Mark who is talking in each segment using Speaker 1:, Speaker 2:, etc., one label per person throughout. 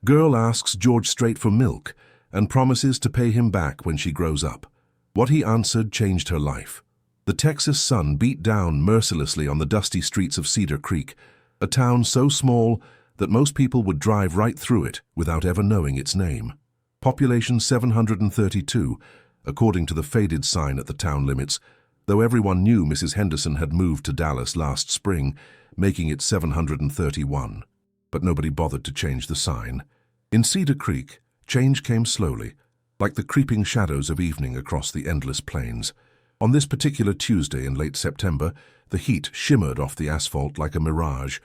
Speaker 1: Girl asks George Strait for milk and promises to pay him back when she grows up. What he answered changed her life. The Texas sun beat down mercilessly on the dusty streets of Cedar Creek, a town so small that most people would drive right through it without ever knowing its name. Population 732, according to the faded sign at the town limits, though everyone knew Mrs. Henderson had moved to Dallas last spring, making it 731. But nobody bothered to change the sign. In Cedar Creek, change came slowly, like the creeping shadows of evening across the endless plains. On this particular Tuesday in late September, the heat shimmered off the asphalt like a mirage,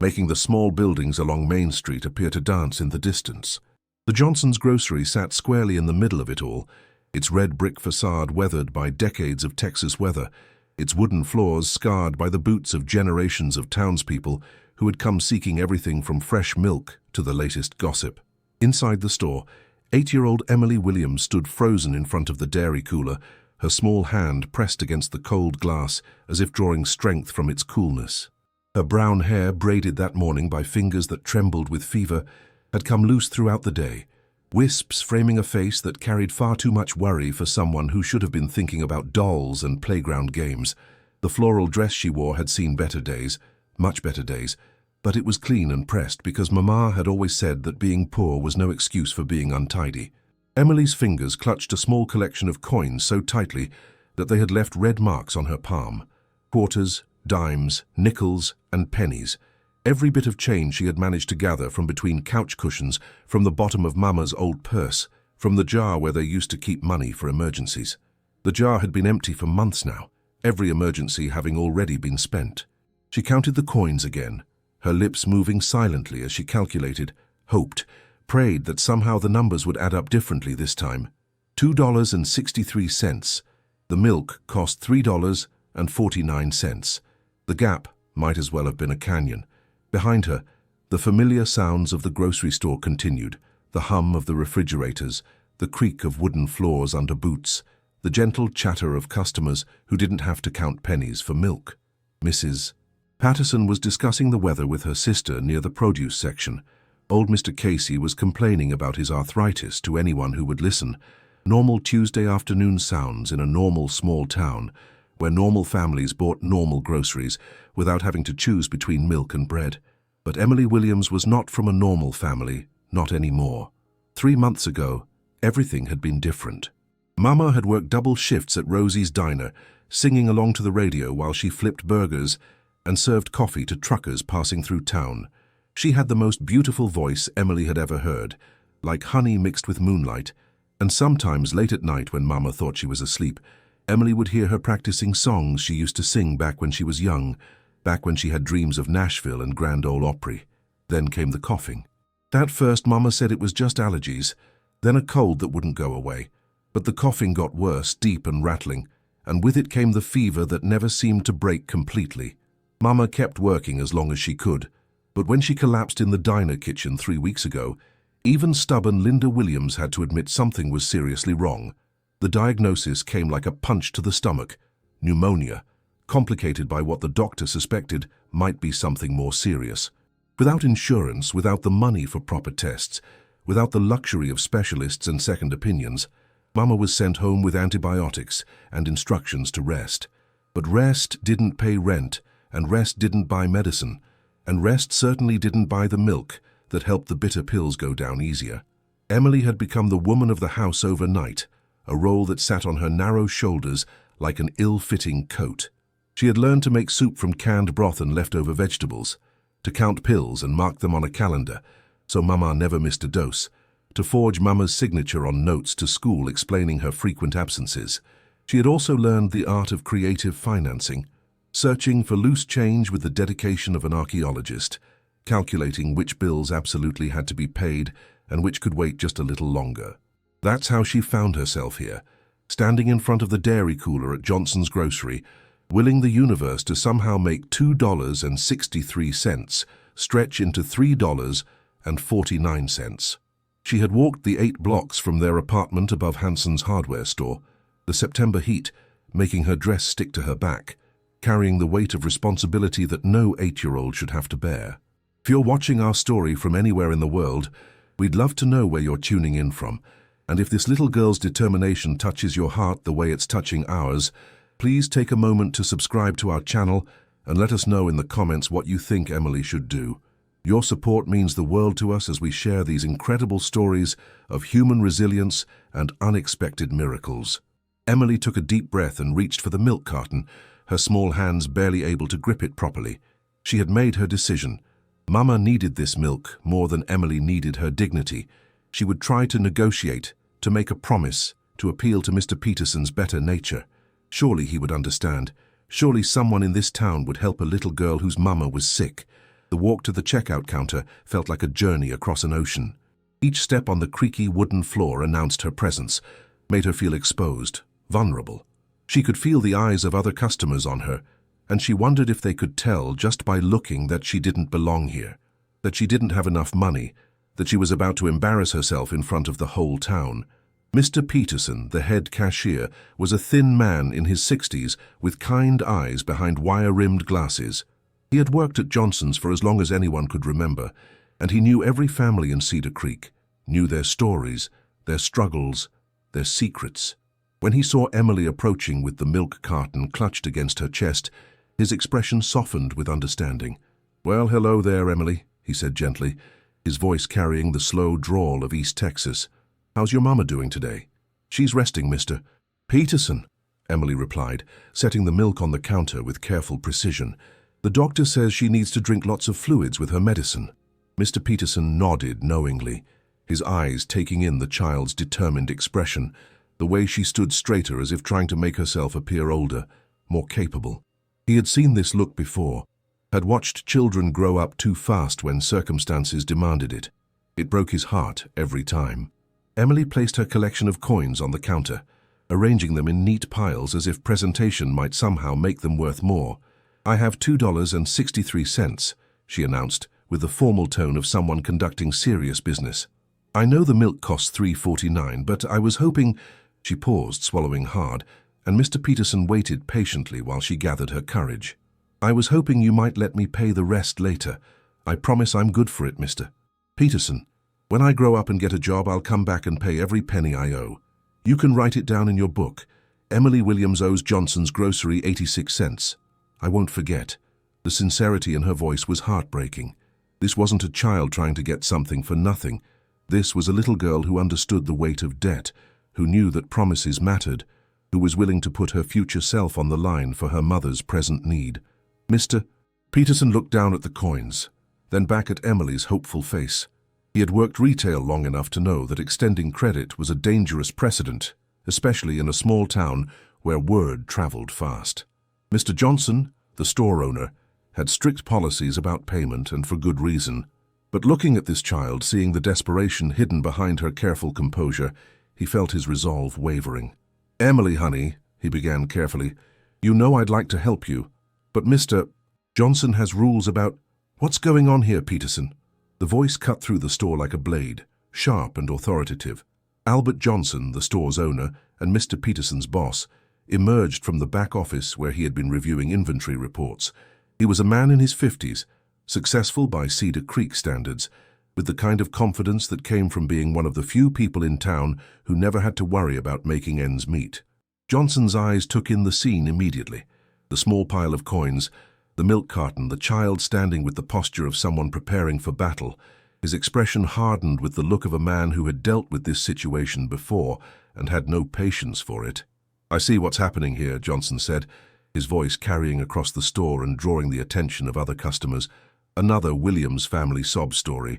Speaker 1: making the small buildings along Main Street appear to dance in the distance. The Johnson's grocery sat squarely in the middle of it all, its red brick facade weathered by decades of Texas weather, its wooden floors scarred by the boots of generations of townspeople who had come seeking everything from fresh milk to the latest gossip. Inside the store, 8-year-old Emily Williams stood frozen in front of the dairy cooler, her small hand pressed against the cold glass as if drawing strength from its coolness. Her brown hair, braided that morning by fingers that trembled with fever, had come loose throughout the day, wisps framing a face that carried far too much worry for someone who should have been thinking about dolls and playground games. The floral dress she wore had seen better days, much better days, but it was clean and pressed because Mama had always said that being poor was no excuse for being untidy. Emily's fingers clutched a small collection of coins so tightly that they had left red marks on her palm. Quarters, dimes, nickels, and pennies. Every bit of change she had managed to gather from between couch cushions, from the bottom of Mama's old purse, from the jar where they used to keep money for emergencies. The jar had been empty for months now, every emergency having already been spent. She counted the coins again, her lips moving silently as she calculated, hoped, prayed that somehow the numbers would add up differently this time. $2.63. The milk cost $3.49. The gap might as well have been a canyon. Behind her, the familiar sounds of the grocery store continued, the hum of the refrigerators, the creak of wooden floors under boots, the gentle chatter of customers who didn't have to count pennies for milk. Mrs. Patterson was discussing the weather with her sister near the produce section. Old Mr. Casey was complaining about his arthritis to anyone who would listen. Normal Tuesday afternoon sounds in a normal small town, where normal families bought normal groceries without having to choose between milk and bread. But Emily Williams was not from a normal family, not anymore. 3 months ago, everything had been different. Mama had worked double shifts at Rosie's Diner, singing along to the radio while she flipped burgers and served coffee to truckers passing through town. She had the most beautiful voice Emily had ever heard, like honey mixed with moonlight, and sometimes late at night when Mama thought she was asleep, Emily would hear her practicing songs she used to sing back when she was young, back when she had dreams of Nashville and Grand Ole Opry. Then came the coughing. At first, Mama said it was just allergies, then a cold that wouldn't go away. But the coughing got worse, deep and rattling, and with it came the fever that never seemed to break completely. Mama kept working as long as she could, but when she collapsed in the diner kitchen 3 weeks ago, even stubborn Linda Williams had to admit something was seriously wrong. The diagnosis came like a punch to the stomach: pneumonia, complicated by what the doctor suspected might be something more serious. Without insurance, without the money for proper tests, without the luxury of specialists and second opinions, Mama was sent home with antibiotics and instructions to rest. But rest didn't pay rent, and rest didn't buy medicine, and rest certainly didn't buy the milk that helped the bitter pills go down easier. Emily had become the woman of the house overnight, a role that sat on her narrow shoulders like an ill-fitting coat. She had learned to make soup from canned broth and leftover vegetables, to count pills and mark them on a calendar, so Mama never missed a dose, to forge Mama's signature on notes to school explaining her frequent absences. She had also learned the art of creative financing, searching for loose change with the dedication of an archaeologist, calculating which bills absolutely had to be paid and which could wait just a little longer. That's how she found herself here, standing in front of the dairy cooler at Johnson's grocery, willing the universe to somehow make $2.63 stretch into $3.49. She had walked the 8 blocks from their apartment above Hanson's hardware store, the September heat making her dress stick to her back, carrying the weight of responsibility that no 8-year-old should have to bear. If you're watching our story from anywhere in the world, We'd love to know where you're tuning in from, and if this little girl's determination touches your heart the way it's touching ours, please take a moment to subscribe to our channel and let us know in the comments what you think Emily should do. Your support means the world to us as we share these incredible stories of human resilience and unexpected miracles. Emily took a deep breath and reached for the milk carton, her small hands barely able to grip it properly. She had made her decision. Mama needed this milk more than Emily needed her dignity. She would try to negotiate, to make a promise, to appeal to Mr. Peterson's better nature. Surely he would understand. Surely someone in this town would help a little girl whose mama was sick. The walk to the checkout counter felt like a journey across an ocean. Each step on the creaky wooden floor announced her presence, made her feel exposed, vulnerable. She could feel the eyes of other customers on her, and she wondered if they could tell just by looking that she didn't belong here, that she didn't have enough money, that she was about to embarrass herself in front of the whole town. Mr. Peterson, the head cashier, was a thin man in his 60s with kind eyes behind wire-rimmed glasses. He had worked at Johnson's for as long as anyone could remember, and he knew every family in Cedar Creek, knew their stories, their struggles, their secrets. When he saw Emily approaching with the milk carton clutched against her chest, his expression softened with understanding. "Well, hello there, Emily," he said gently, his voice carrying the slow drawl of East Texas. "How's your mama doing today?" "She's resting, Mr. Peterson," Emily replied, setting the milk on the counter with careful precision. "The doctor says she needs to drink lots of fluids with her medicine." Mr. Peterson nodded knowingly, his eyes taking in the child's determined expression, the way she stood straighter as if trying to make herself appear older, more capable. He had seen this look before, had watched children grow up too fast when circumstances demanded it. It broke his heart every time. Emily placed her collection of coins on the counter, arranging them in neat piles as if presentation might somehow make them worth more. "I have $2.63, she announced, with the formal tone of someone conducting serious business. "I know the milk costs $3.49, but I was hoping—" She paused, swallowing hard, and Mr. Peterson waited patiently while she gathered her courage. "I was hoping you might let me pay the rest later. I promise I'm good for it, Mr. Peterson. When I grow up and get a job, I'll come back and pay every penny I owe. You can write it down in your book. Emily Williams owes Johnson's Grocery 86 cents. I won't forget." The sincerity in her voice was heartbreaking. This wasn't a child trying to get something for nothing. This was a little girl who understood the weight of debt, who knew that promises mattered, who was willing to put her future self on the line for her mother's present need. "Mr. Peterson looked down at the coins, then back at Emily's hopeful face. He had worked retail long enough to know that extending credit was a dangerous precedent, especially in a small town where word traveled fast. Mr. Johnson, the store owner, had strict policies about payment, and for good reason. But looking at this child, seeing the desperation hidden behind her careful composure, he felt his resolve wavering. "Emily, honey," he began carefully, "you know I'd like to help you, but Mr. Johnson has rules about—" "What's going on here, Peterson?" The voice cut through the store like a blade, sharp and authoritative. Albert Johnson, the store's owner and Mr. Peterson's boss, emerged from the back office where he had been reviewing inventory reports. He was a man in his 50s, successful by Cedar Creek standards, with the kind of confidence that came from being one of the few people in town who never had to worry about making ends meet. Johnson's eyes took in the scene immediately. The small pile of coins, the milk carton, the child standing with the posture of someone preparing for battle. His expression hardened with the look of a man who had dealt with this situation before and had no patience for it. "I see what's happening here," Johnson said, his voice carrying across the store and drawing the attention of other customers. "Another Williams family sob story.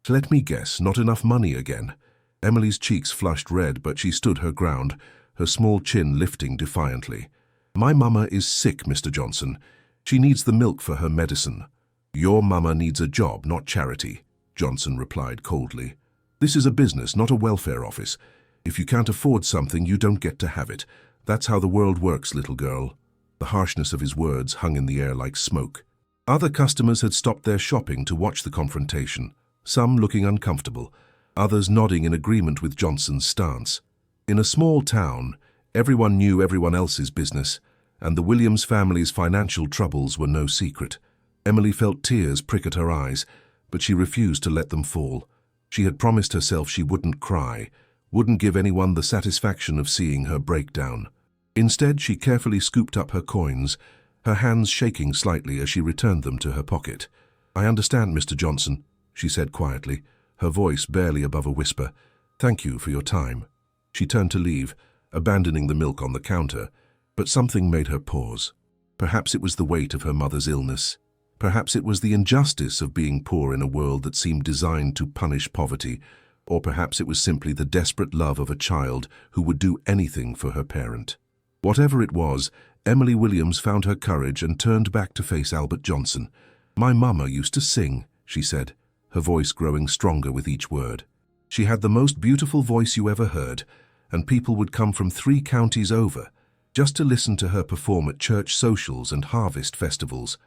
Speaker 1: Let me guess, not enough money again." Emily's cheeks flushed red, but she stood her ground, her small chin lifting defiantly. "My mama is sick, Mr. Johnson. She needs the milk for her medicine." "Your mama needs a job, not charity," Johnson replied coldly. "This is a business, not a welfare office. If you can't afford something, you don't get to have it. That's how the world works, little girl." The harshness of his words hung in the air like smoke. Other customers had stopped their shopping to watch the confrontation, some looking uncomfortable, others nodding in agreement with Johnson's stance. In a small town, everyone knew everyone else's business, and the Williams family's financial troubles were no secret. Emily felt tears prick at her eyes, but she refused to let them fall. She had promised herself she wouldn't cry, wouldn't give anyone the satisfaction of seeing her break down. Instead, she carefully scooped up her coins, her hands shaking slightly as she returned them to her pocket. "I understand, Mr. Johnson," she said quietly, her voice barely above a whisper. "Thank you for your time." She turned to leave, abandoning the milk on the counter, but something made her pause. Perhaps it was the weight of her mother's illness. Perhaps it was the injustice of being poor in a world that seemed designed to punish poverty, or perhaps it was simply the desperate love of a child who would do anything for her parent. Whatever it was, Emily Williams found her courage and turned back to face Albert Johnson. "My mama used to sing," she said, her voice growing stronger with each word. "She had the most beautiful voice you ever heard, and people would come from 3 counties over just to listen to her perform at church socials and harvest festivals.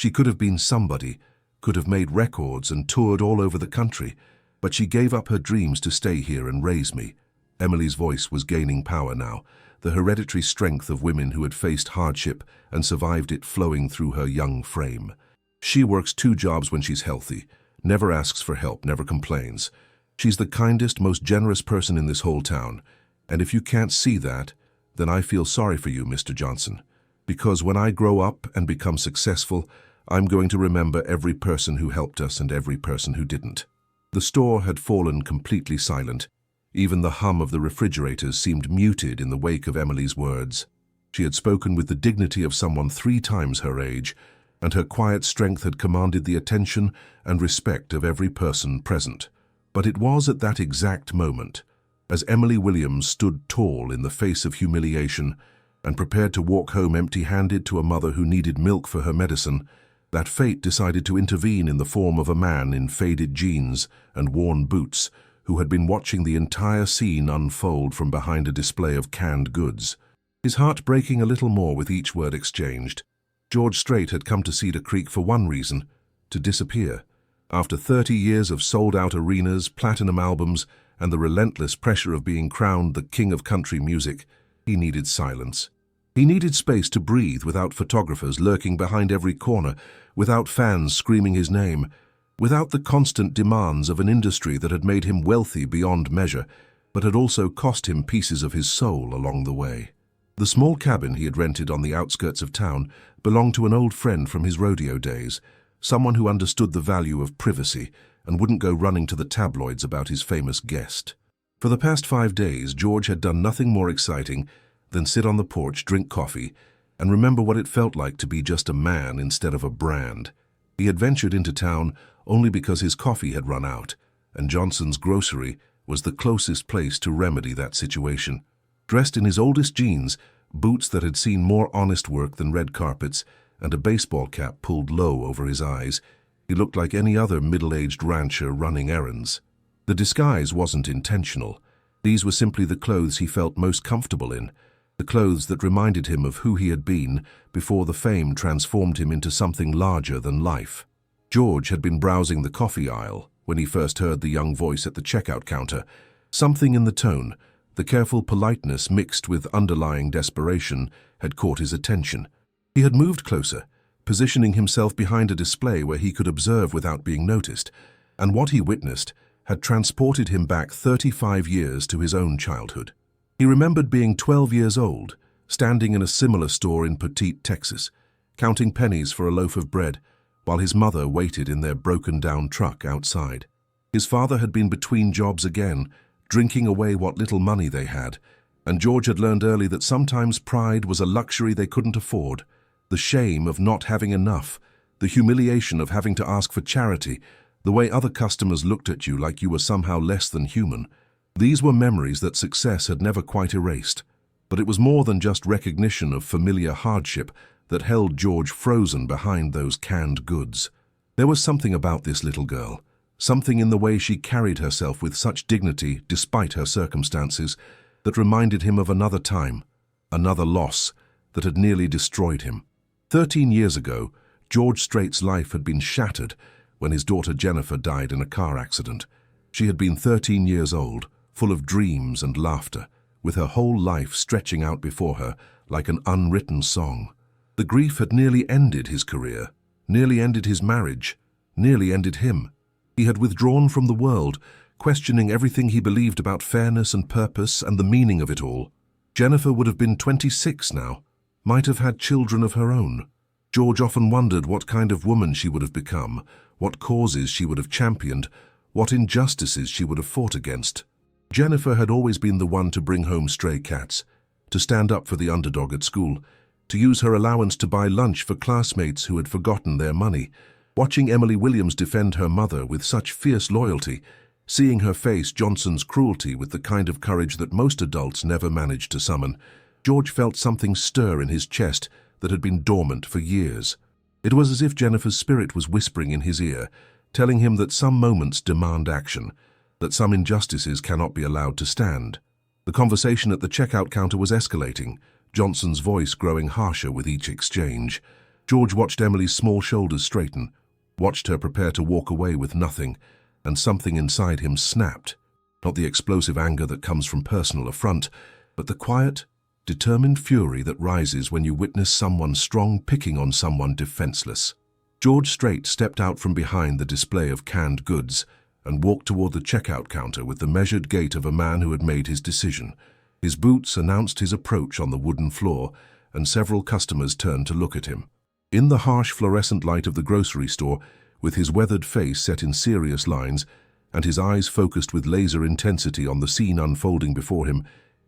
Speaker 1: She could have been somebody, could have made records and toured all over the country, but she gave up her dreams to stay here and raise me." Emily's voice was gaining power now, the hereditary strength of women who had faced hardship and survived it flowing through her young frame. "She works 2 jobs when she's healthy, never asks for help, never complains. She's the kindest, most generous person in this whole town, and if you can't see that, then I feel sorry for you, Mr. Johnson, because when I grow up and become successful, I'm going to remember every person who helped us and every person who didn't." The store had fallen completely silent. Even the hum of the refrigerators seemed muted in the wake of Emily's words. She had spoken with the dignity of someone 3 times her age, and her quiet strength had commanded the attention and respect of every person present. But it was at that exact moment, as Emily Williams stood tall in the face of humiliation and prepared to walk home empty-handed to a mother who needed milk for her medicine, that fate decided to intervene in the form of a man in faded jeans and worn boots who had been watching the entire scene unfold from behind a display of canned goods. His heart breaking a little more with each word exchanged. George Strait had come to Cedar Creek for one reason: to disappear. After 30 years of sold-out arenas, platinum albums, and the relentless pressure of being crowned the king of country music, he needed silence. He needed space to breathe without photographers lurking behind every corner, without fans screaming his name, without the constant demands of an industry that had made him wealthy beyond measure, but had also cost him pieces of his soul along the way. The small cabin he had rented on the outskirts of town belonged to an old friend from his rodeo days, someone who understood the value of privacy and wouldn't go running to the tabloids about his famous guest. For the past 5 days, George had done nothing more exciting than sit on the porch, drink coffee, and remember what it felt like to be just a man instead of a brand. He had ventured into town only because his coffee had run out, and Johnson's grocery was the closest place to remedy that situation. Dressed in his oldest jeans, boots that had seen more honest work than red carpets, and a baseball cap pulled low over his eyes, he looked like any other middle-aged rancher running errands. The disguise wasn't intentional. These were simply the clothes he felt most comfortable in, the clothes that reminded him of who he had been before the fame transformed him into something larger than life. George had been browsing the coffee aisle when he first heard the young voice at the checkout counter. Something in the tone, the careful politeness mixed with underlying desperation, had caught his attention. He had moved closer, positioning himself behind a display where he could observe without being noticed, and what he witnessed had transported him back 35 years to his own childhood. He remembered being 12 years old, standing in a similar store in Petite, Texas, counting pennies for a loaf of bread, while his mother waited in their broken-down truck outside. His father had been between jobs again, drinking away what little money they had, and George had learned early that sometimes pride was a luxury they couldn't afford. The shame of not having enough, the humiliation of having to ask for charity, the way other customers looked at you like you were somehow less than human. These were memories that success had never quite erased. But it was more than just recognition of familiar hardship that held George frozen behind those canned goods. There was something about this little girl, something in the way she carried herself with such dignity despite her circumstances, that reminded him of another time, another loss that had nearly destroyed him. 13 years ago, George Strait's life had been shattered when his daughter Jennifer died in a car accident. She had been 13 years old, full of dreams and laughter, with her whole life stretching out before her like an unwritten song. The grief had nearly ended his career, nearly ended his marriage, nearly ended him. He had withdrawn from the world, questioning everything he believed about fairness and purpose and the meaning of it all. Jennifer would have been 26 now, might have had children of her own. George often wondered what kind of woman she would have become, what causes she would have championed, what injustices she would have fought against. Jennifer had always been the one to bring home stray cats, to stand up for the underdog at school, to use her allowance to buy lunch for classmates who had forgotten their money. Watching Emily Williams defend her mother with such fierce loyalty, seeing her face Johnson's cruelty with the kind of courage that most adults never managed to summon, George felt something stir in his chest that had been dormant for years. It was as if Jennifer's spirit was whispering in his ear, telling him that some moments demand action, that some injustices cannot be allowed to stand. The conversation at the checkout counter was escalating, Johnson's voice growing harsher with each exchange. George watched Emily's small shoulders straighten, watched her prepare to walk away with nothing, and something inside him snapped. Not the explosive anger that comes from personal affront, but the quiet, determined fury that rises when you witness someone strong picking on someone defenseless. George Strait stepped out from behind the display of canned goods and walked toward the checkout counter with the measured gait of a man who had made his decision. His boots announced his approach on the wooden floor, and several customers turned to look at him. In the harsh fluorescent light of the grocery store, with his weathered face set in serious lines and his eyes focused with laser intensity on the scene unfolding before him,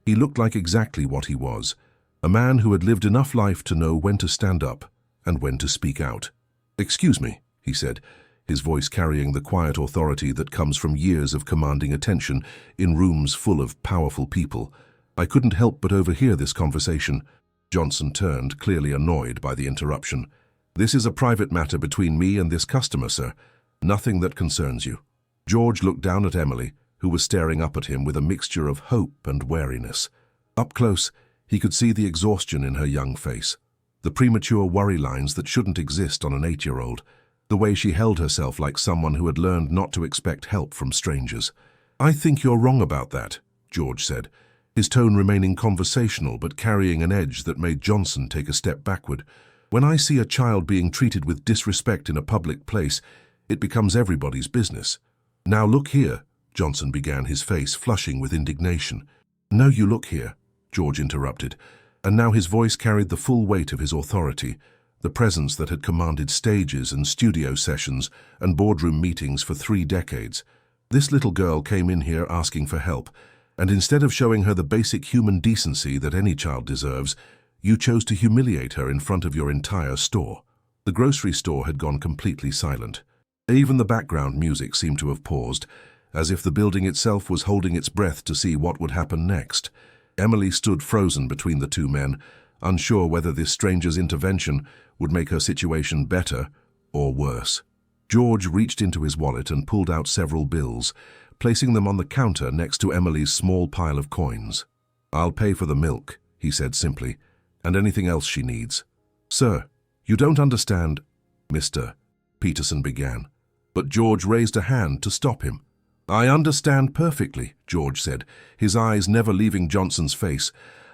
Speaker 1: he looked like exactly what he was, a man who had lived enough life to know when to stand up and when to speak out. "Excuse me," he said, his voice carrying the quiet authority that comes from years of commanding attention in rooms full of powerful people. "I couldn't help but overhear this conversation." Johnson turned, clearly annoyed by the interruption. "This is a private matter between me and this customer, sir. Nothing that concerns you." George looked down at Emily, who was staring up at him with a mixture of hope and wariness. Up close, he could see the exhaustion in her young face, the premature worry lines that shouldn't exist on an 8-year-old, the way she held herself like someone who had learned not to expect help from strangers. "I think you're wrong about that," George said, his tone remaining conversational but carrying an edge that made Johnson take a step backward. "When I see a child being treated with disrespect in a public place, it becomes everybody's business." "Now look here," Johnson began, his face flushing with indignation. "No, you look here," George interrupted, and now his voice carried the full weight of his authority, the presence that had commanded stages and studio sessions and boardroom meetings for 3 decades. "This little girl came in here asking for help, and instead of showing her the basic human decency that any child deserves, you chose to humiliate her in front of your entire store." The grocery store had gone completely silent. Even the background music seemed to have paused, as if the building itself was holding its breath to see what would happen next. Emily stood frozen between the two men, unsure whether this stranger's intervention would make her situation better or worse. George reached into his wallet and pulled out several bills, placing them on the counter next to Emily's small pile of coins. "I'll pay for the milk," he said simply, "and anything else she needs." "Sir, you don't understand," Mr. Peterson began, but George raised a hand to stop him. "I understand perfectly," George said, his eyes never leaving Johnson's face.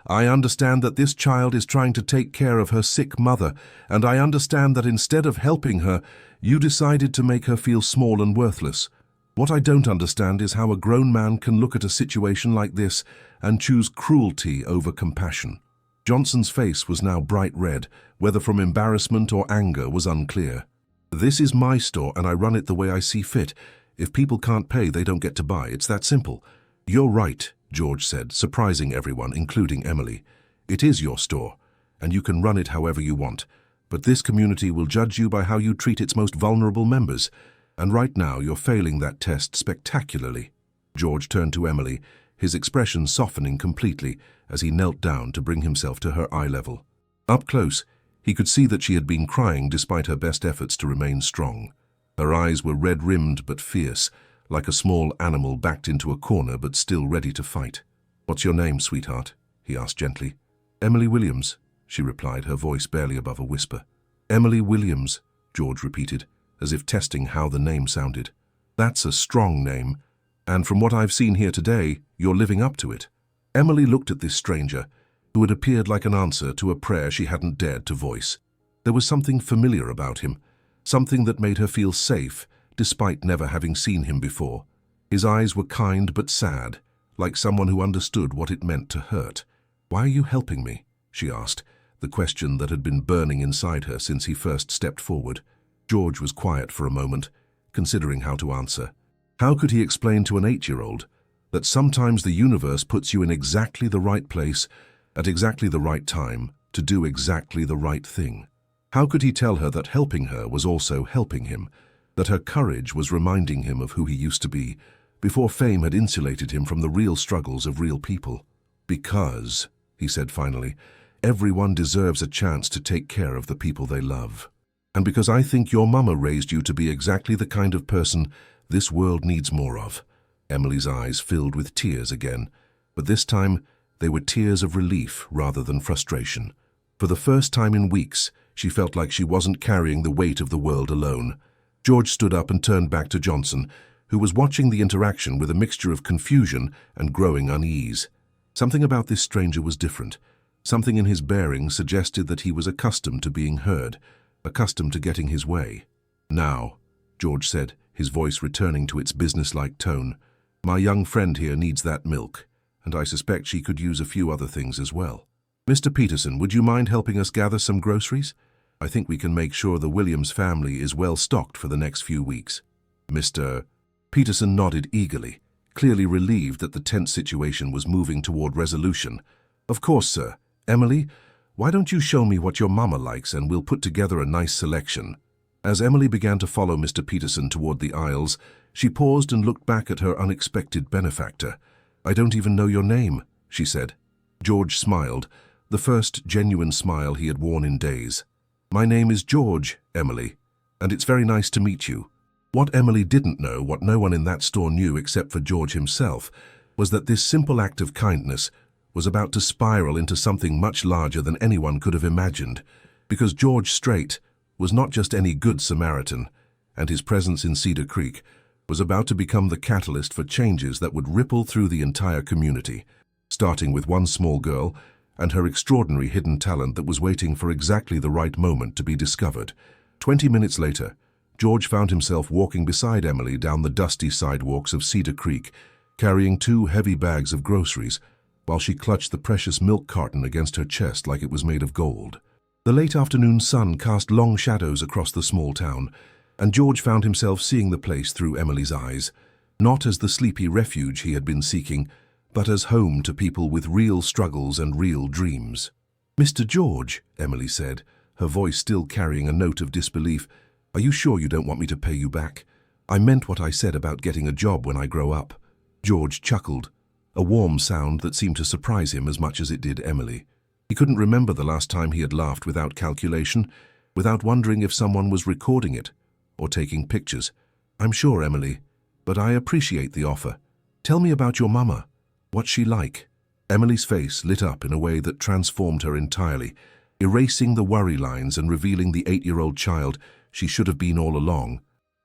Speaker 1: "I understand that this child is trying to take care of her sick mother, and I understand that instead of helping her, you decided to make her feel small and worthless. What I don't understand is how a grown man can look at a situation like this and choose cruelty over compassion." Johnson's face was now bright red, whether from embarrassment or anger was unclear. "This is my store and I run it the way I see fit. If people can't pay, they don't get to buy. It's that simple." "You're right," George said, surprising everyone, including Emily. "It is your store, and you can run it however you want. But this community will judge you by how you treat its most vulnerable members. And right now, you're failing that test spectacularly." George turned to Emily, his expression softening completely as he knelt down to bring himself to her eye level. Up close, he could see that she had been crying despite her best efforts to remain strong. Her eyes were red-rimmed but fierce, like a small animal backed into a corner but still ready to fight. "What's your name, sweetheart?" he asked gently. "Emily Williams," she replied, her voice barely above a whisper. "Emily Williams," George repeated, as if testing how the name sounded. "That's a strong name, and from what I've seen here today, you're living up to it." Emily looked at this stranger, who had appeared like an answer to a prayer she hadn't dared to voice. There was something familiar about him, something that made her feel safe, despite never having seen him before. His eyes were kind but sad, like someone who understood what it meant to hurt. "Why are you helping me?" she asked, the question that had been burning inside her since he first stepped forward. George was quiet for a moment, considering how to answer. How could he explain to an 8-year-old that sometimes the universe puts you in exactly the right place at exactly the right time to do exactly the right thing? How could he tell her that helping her was also helping him, that her courage was reminding him of who he used to be, before fame had insulated him from the real struggles of real people? "Because," he said finally, "everyone deserves a chance to take care of the people they love. And because I think your mama raised you to be exactly the kind of person this world needs more of." Emily's eyes filled with tears again, but this time they were tears of relief rather than frustration. For the first time in weeks, she felt like she wasn't carrying the weight of the world alone. George stood up and turned back to Johnson, who was watching the interaction with a mixture of confusion and growing unease. Something about this stranger was different. Something in his bearing suggested that he was accustomed to being heard, accustomed to getting his way. "Now," George said, his voice returning to its businesslike tone, "my young friend here needs that milk, and I suspect she could use a few other things as well. Mr. Peterson, would you mind helping us gather some groceries? I think we can make sure the Williams family is well stocked for the next few weeks." Mr. Peterson nodded eagerly, clearly relieved that the tense situation was moving toward resolution. "Of course, sir. Emily, why don't you show me what your mama likes and we'll put together a nice selection." As Emily began to follow Mr. Peterson toward the aisles, she paused and looked back at her unexpected benefactor. "I don't even know your name," she said. George smiled, the first genuine smile he had worn in days. "My name is George, Emily, and it's very nice to meet you." What Emily didn't know, what no one in that store knew except for George himself, was that this simple act of kindness was about to spiral into something much larger than anyone could have imagined, because George Strait was not just any good Samaritan, and his presence in Cedar Creek was about to become the catalyst for changes that would ripple through the entire community, starting with one small girl and her extraordinary hidden talent that was waiting for exactly the right moment to be discovered. 20 minutes later, George found himself walking beside Emily down the dusty sidewalks of Cedar Creek, carrying 2 heavy bags of groceries, while she clutched the precious milk carton against her chest like it was made of gold. The late afternoon sun cast long shadows across the small town, and George found himself seeing the place through Emily's eyes, not as the sleepy refuge he had been seeking, but as home to people with real struggles and real dreams. "Mr. George," Emily said, her voice still carrying a note of disbelief, "are you sure you don't want me to pay you back? I meant what I said about getting a job when I grow up." George chuckled, a warm sound that seemed to surprise him as much as it did Emily. He couldn't remember the last time he had laughed without calculation, without wondering if someone was recording it or taking pictures. "I'm sure, Emily, but I appreciate the offer. Tell me about your mama. What's she like?" Emily's face lit up in a way that transformed her entirely, erasing the worry lines and revealing the 8-year-old child she should have been all along.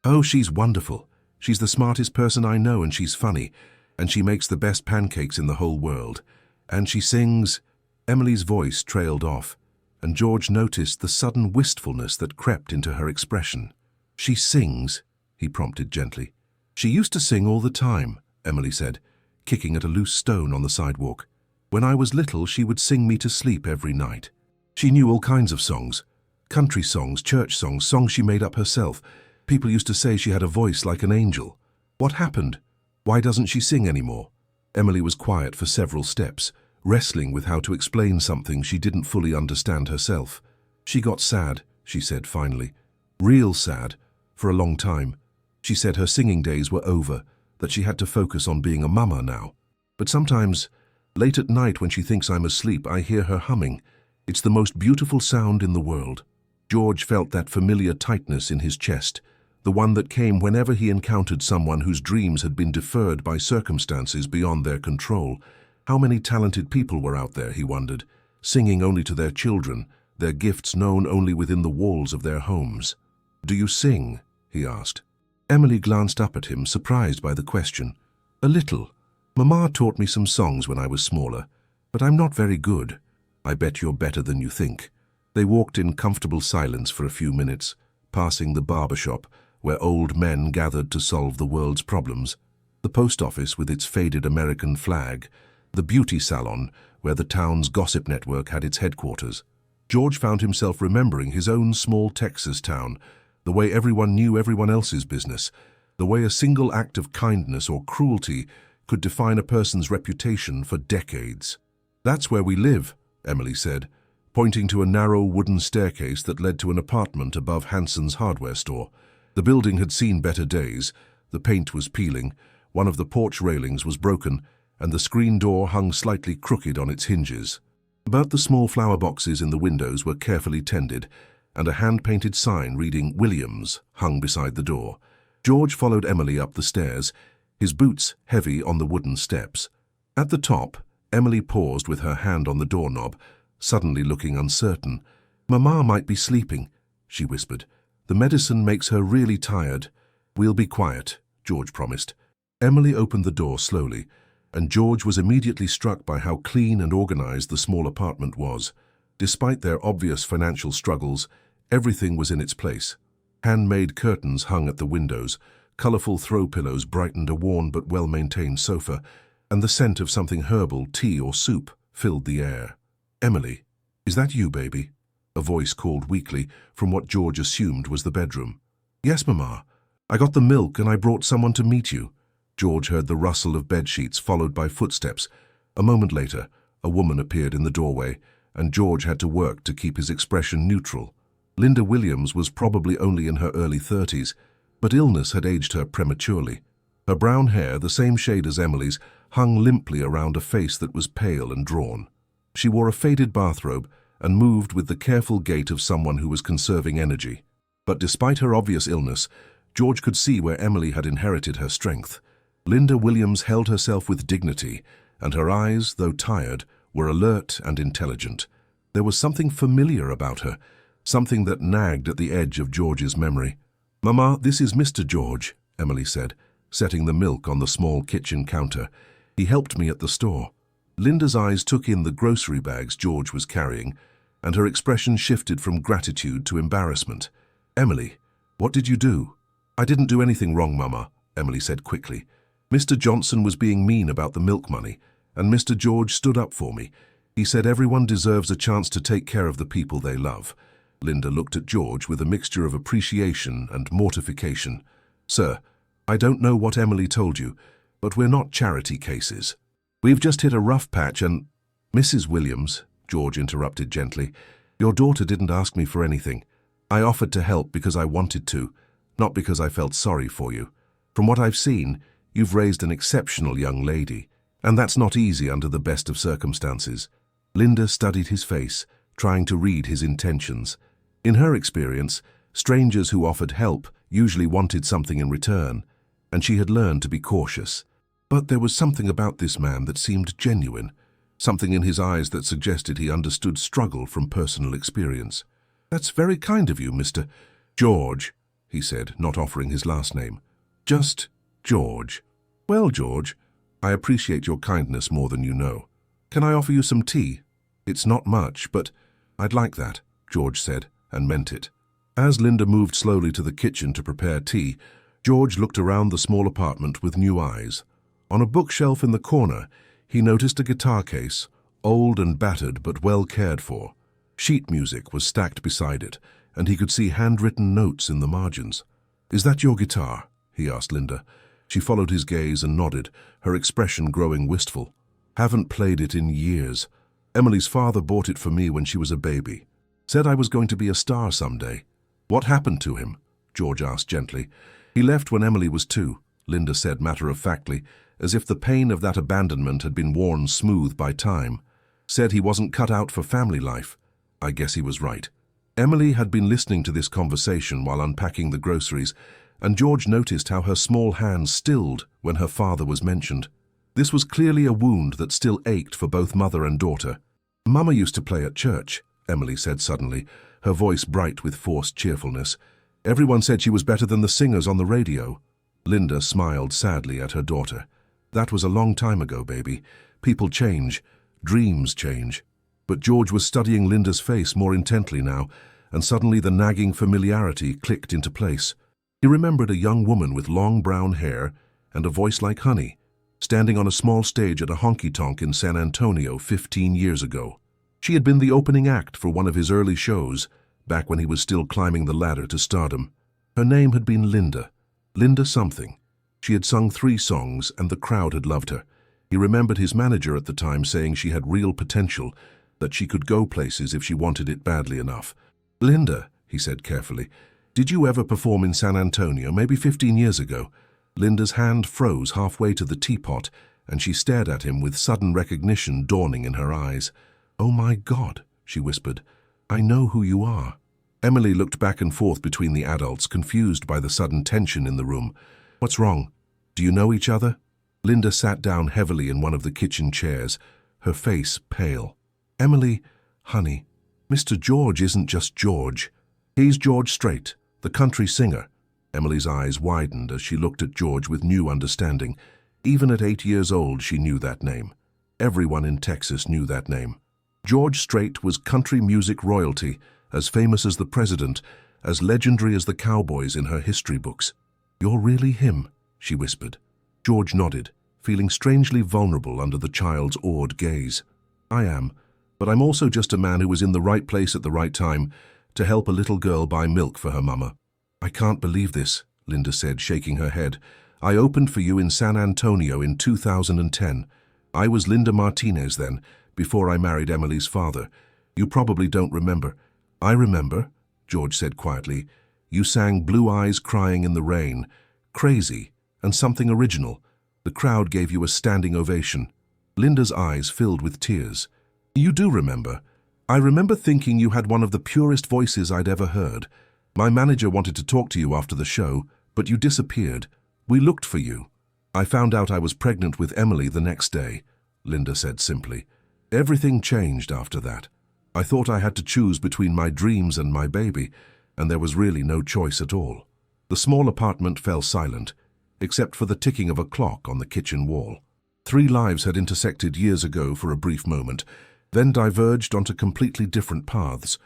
Speaker 1: "Oh, she's wonderful. She's the smartest person I know, and she's funny, and she makes the best pancakes in the whole world. And she sings—" Emily's voice trailed off, and George noticed the sudden wistfulness that crept into her expression. "She sings?" he prompted gently. "She used to sing all the time," Emily said, kicking at a loose stone on the sidewalk. "When I was little, she would sing me to sleep every night. She knew all kinds of songs. Country songs, church songs, songs she made up herself. People used to say she had a voice like an angel. What happened? Why doesn't she sing anymore?" Emily was quiet for several steps, wrestling with how to explain something she didn't fully understand herself. "She got sad," she said finally. "Real sad, for a long time. She said her singing days were over, that she had to focus on being a mama now. But sometimes, late at night when she thinks I'm asleep, I hear her humming. It's the most beautiful sound in the world." George felt that familiar tightness in his chest, the one that came whenever he encountered someone whose dreams had been deferred by circumstances beyond their control. How many talented people were out there, he wondered, singing only to their children, their gifts known only within the walls of their homes. "Do you sing?" he asked. Emily glanced up at him, surprised by the question. "A little. Mama taught me some songs when I was smaller, but I'm not very good. I bet you're better than you think." They walked in comfortable silence for a few minutes, passing the barber shop, where old men gathered to solve the world's problems. The post office with its faded American flag, the beauty salon where the town's gossip network had its headquarters. George found himself remembering his own small Texas town, the way everyone knew everyone else's business, the way a single act of kindness or cruelty could define a person's reputation for decades. "That's where we live," Emily said, pointing to a narrow wooden staircase that led to an apartment above Hanson's hardware store. The building had seen better days. The paint was peeling, one of the porch railings was broken, and the screen door hung slightly crooked on its hinges. But the small flower boxes in the windows were carefully tended, and a hand-painted sign reading "Williams" hung beside the door. George followed Emily up the stairs, his boots heavy on the wooden steps. At the top, Emily paused with her hand on the doorknob, suddenly looking uncertain. "Mama might be sleeping," she whispered. "The medicine makes her really tired." "We'll be quiet," George promised. Emily opened the door slowly, and George was immediately struck by how clean and organized the small apartment was. Despite their obvious financial struggles, everything was in its place. Handmade curtains hung at the windows, colorful throw pillows brightened a worn but well-maintained sofa, and the scent of something herbal, tea or soup, filled the air. "Emily, is that you, baby?" A voice called weakly from what George assumed was the bedroom. "Yes, Mama. I got the milk and I brought someone to meet you." George heard the rustle of bedsheets followed by footsteps. A moment later, a woman appeared in the doorway, and George had to work to keep his expression neutral. Linda Williams was probably only in her early 30s, but illness had aged her prematurely. Her brown hair, the same shade as Emily's, hung limply around a face that was pale and drawn. She wore a faded bathrobe and moved with the careful gait of someone who was conserving energy. But despite her obvious illness, George could see where Emily had inherited her strength. Linda Williams held herself with dignity, and her eyes, though tired, were alert and intelligent. There was something familiar about her, something that nagged at the edge of George's memory. "Mama, this is Mr. George," Emily said, setting the milk on the small kitchen counter. "He helped me at the store." Linda's eyes took in the grocery bags George was carrying, and her expression shifted from gratitude to embarrassment. "Emily, what did you do?" "I didn't do anything wrong, Mama," Emily said quickly. "Mr. Johnson was being mean about the milk money, and Mr. George stood up for me. He said everyone deserves a chance to take care of the people they love." Linda looked at George with a mixture of appreciation and mortification. "Sir, I don't know what Emily told you, but we're not charity cases. We've just hit a rough patch and—" "Mrs. Williams," George interrupted gently, "your daughter didn't ask me for anything. I offered to help because I wanted to, not because I felt sorry for you. From what I've seen, you've raised an exceptional young lady, and that's not easy under the best of circumstances." Linda studied his face, trying to read his intentions. In her experience, strangers who offered help usually wanted something in return, and she had learned to be cautious. But there was something about this man that seemed genuine, something in his eyes that suggested he understood struggle from personal experience. "That's very kind of you, Mr. George," he said, not offering his last name. "Just George." "Well, George, I appreciate your kindness more than you know. Can I offer you some tea? It's not much, but I'd like that," George said, and meant it. As Linda moved slowly to the kitchen to prepare tea, George looked around the small apartment with new eyes. On a bookshelf in the corner, he noticed a guitar case, old and battered but well cared for. Sheet music was stacked beside it, and he could see handwritten notes in the margins. "Is that your guitar?" he asked Linda. She followed his gaze and nodded, her expression growing wistful. "Haven't played it in years. Emily's father bought it for me when she was a baby. Said I was going to be a star someday." "What happened to him?" George asked gently. "He left when Emily was 2, Linda said matter-of-factly, as if the pain of that abandonment had been worn smooth by time. "Said he wasn't cut out for family life." I guess he was right. Emily had been listening to this conversation while unpacking the groceries, and George noticed how her small hands stilled when her father was mentioned. This was clearly a wound that still ached for both mother and daughter. "Mama used to play at church," Emily said suddenly, her voice bright with forced cheerfulness. "Everyone said she was better than the singers on the radio." Linda smiled sadly at her daughter. "That was a long time ago, baby. People change. Dreams change." But George was studying Linda's face more intently now, and suddenly the nagging familiarity clicked into place. He remembered a young woman with long brown hair, and a voice like honey, standing on a small stage at a honky-tonk in San Antonio 15 years ago. She had been the opening act for one of his early shows, back when he was still climbing the ladder to stardom. Her name had been Linda. Linda something. She had sung 3 songs, and the crowd had loved her. He remembered his manager at the time saying she had real potential, that she could go places if she wanted it badly enough. "Linda," he said carefully, "did you ever perform in San Antonio, maybe 15 years ago?" Linda's hand froze halfway to the teapot, and she stared at him with sudden recognition dawning in her eyes. "Oh my God," she whispered. "I know who you are." Emily looked back and forth between the adults, confused by the sudden tension in the room. "What's wrong? Do you know each other?" Linda sat down heavily in one of the kitchen chairs, her face pale. "Emily, honey, Mr. George isn't just George. He's George Strait, the country singer." Emily's eyes widened as she looked at George with new understanding. Even at 8 years old, she knew that name. Everyone in Texas knew that name. George Strait was country music royalty, as famous as the president, as legendary as the cowboys in her history books. "You're really him," she whispered. George nodded, feeling strangely vulnerable under the child's awed gaze. "I am, but I'm also just a man who was in the right place at the right time to help a little girl buy milk for her mama." "I can't believe this," Linda said, shaking her head. "I opened for you in San Antonio in 2010. I was Linda Martinez then, before I married Emily's father. You probably don't remember." "I remember," George said quietly. "You sang Blue Eyes Crying in the Rain, Crazy, and something original. The crowd gave you a standing ovation." Linda's eyes filled with tears. "You do remember. I remember thinking you had one of the purest voices I'd ever heard. My manager wanted to talk to you after the show, but you disappeared. We looked for you. I found out I was pregnant with Emily the next day," Linda said simply. "Everything changed after that. I thought I had to choose between my dreams and my baby, and there was really no choice at all." The small apartment fell silent, except for the ticking of a clock on the kitchen wall. 3 lives had intersected years ago for a brief moment, then diverged onto completely different paths.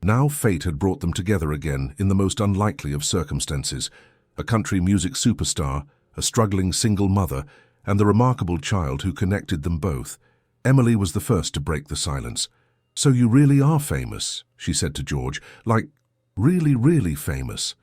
Speaker 1: Now fate had brought them together again in the most unlikely of circumstances. A country music superstar, a struggling single mother, and the remarkable child who connected them both. Emily was the first to break the silence. "So you really are famous," she said to George. "Like, really, really famous."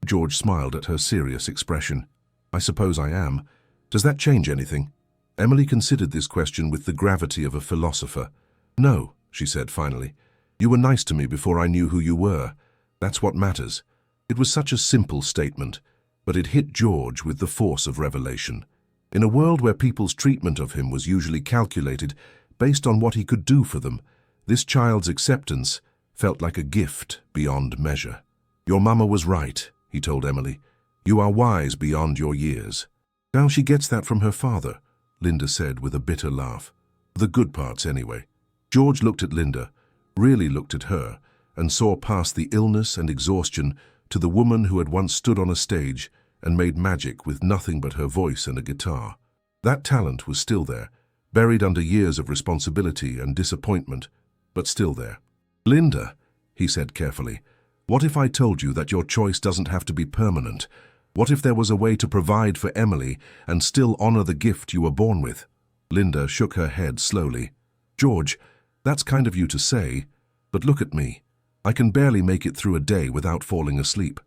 Speaker 1: George smiled at her serious expression. "I suppose I am. Does that change anything?" Emily considered this question with the gravity of a philosopher. "No," she said finally. "You were nice to me before I knew who you were. That's what matters." It was such a simple statement, but it hit George with the force of revelation. In a world where people's treatment of him was usually calculated based on what he could do for them, this child's acceptance felt like a gift beyond measure. "Your mama was right," he told Emily. "You are wise beyond your years." "Now she gets that from her father," Linda said with a bitter laugh. "The good parts, anyway." George looked at Linda, really looked at her, and saw past the illness and exhaustion to the woman who had once stood on a stage and made magic with nothing but her voice and a guitar. That talent was still there, buried under years of responsibility and disappointment, but still there. "Linda," he said carefully, "what if I told you that your choice doesn't have to be permanent? What if there was a way to provide for Emily and still honor the gift you were born with?" Linda shook her head slowly. "George, that's kind of you to say, but look at me. I can barely make it through a day without falling asleep.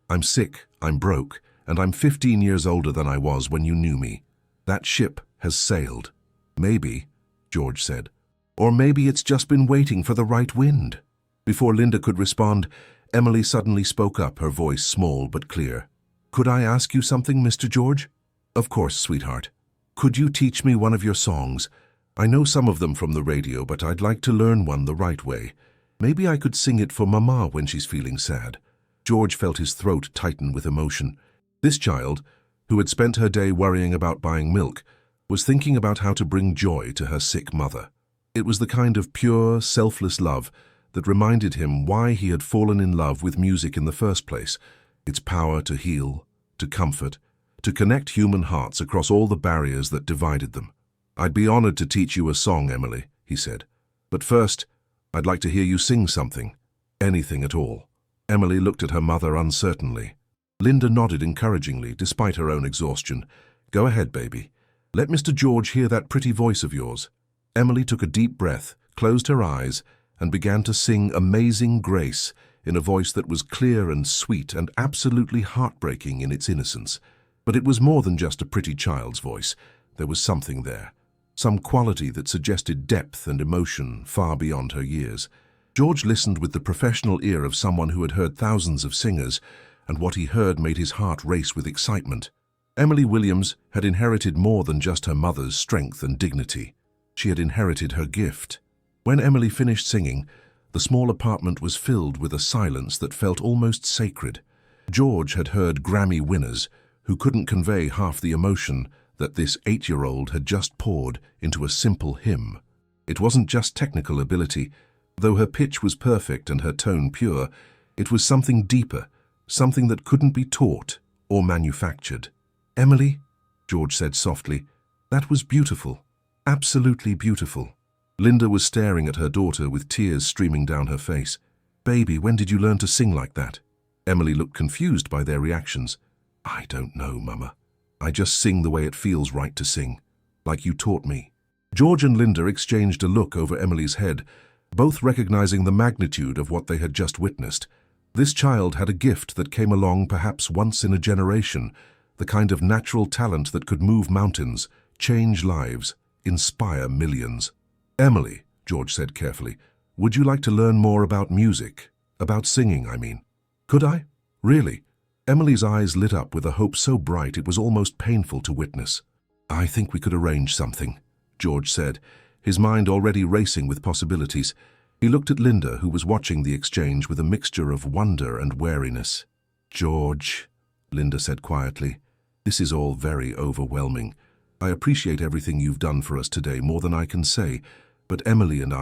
Speaker 1: I'm sick, I'm broke, and I'm 15 years older than I was when you knew me. That ship has sailed." "Maybe," George said. "Or maybe it's just been waiting for the right wind." Before Linda could respond, Emily suddenly spoke up, her voice small but clear. "Could I ask you something, Mr. George?" "Of course, sweetheart. Could you teach me one of your songs? I know some of them from the radio, but I'd like to learn one the right way. Maybe I could sing it for Mama when she's feeling sad." George felt his throat tighten with emotion. This child, who had spent her day worrying about buying milk, was thinking about how to bring joy to her sick mother. It was the kind of pure, selfless love that reminded him why he had fallen in love with music in the first place, its power to heal, to comfort, to connect human hearts across all the barriers that divided them. "I'd be honored to teach you a song, Emily," he said. "But first, I'd like to hear you sing something. Anything at all." Emily looked at her mother uncertainly. Linda nodded encouragingly, despite her own exhaustion. Go ahead, baby. Let Mr. George hear that pretty voice of yours." Emily took a deep breath, closed her eyes, and began to sing Amazing Grace in a voice that was clear and sweet and absolutely heartbreaking in its innocence. But it was more than just a pretty child's voice. There was something there, some quality that suggested depth and emotion far beyond her years. George listened with the professional ear of someone who had heard thousands of singers, and what he heard made his heart race with excitement. Emily Williams had inherited more than just her mother's strength and dignity. She had inherited her gift. When Emily finished singing, the small apartment was filled with a silence that felt almost sacred. George had heard Grammy winners who couldn't convey half the emotion that this 8-year-old had just poured into a simple hymn. It wasn't just technical ability. Though her pitch was perfect and her tone pure, it was something deeper, something that couldn't be taught or manufactured. "Emily," George said softly, "that was beautiful, absolutely beautiful." Linda was staring at her daughter with tears streaming down her face. "Baby, when did you learn to sing like that?" Emily looked confused by their reactions. "I don't know, Mama. I just sing the way it feels right to sing, like you taught me." George and Linda exchanged a look over Emily's head, both recognizing the magnitude of what they had just witnessed. This child had a gift that came along perhaps once in a generation, the kind of natural talent that could move mountains, change lives, inspire millions. "Emily," George said carefully, "would you like to learn more about music? About singing, I mean." "Could I? Really?" Emily's eyes lit up with a hope so bright it was almost painful to witness. "I think we could arrange something," George said, his mind already racing with possibilities. He looked at Linda, who was watching the exchange with a mixture of wonder and wariness. "George," Linda said quietly, "this is all very overwhelming. I appreciate everything you've done for us today more than I can say, but Emily and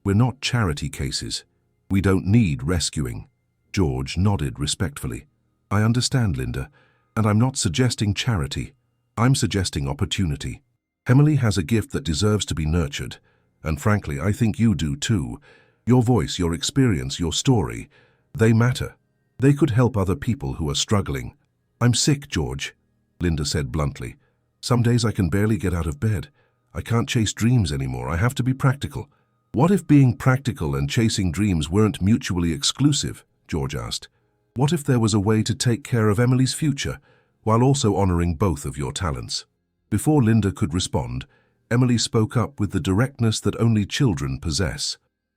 Speaker 1: we're not charity cases. We don't need rescuing." George nodded respectfully. "I understand, Linda, and I'm not suggesting charity. I'm suggesting opportunity. Emily has a gift that deserves to be nurtured, and frankly, I think you do too. Your voice, your experience, your story, they matter. They could help other people who are struggling." "I'm sick, George," Linda said bluntly. "Some days I can barely get out of bed. I can't chase dreams anymore. I have to be practical." "What if being practical and chasing dreams weren't mutually exclusive?" George asked. "What if there was a way to take care of Emily's future, while also honoring both of your talents?" Before Linda could respond, Emily spoke up with the directness that only children possess.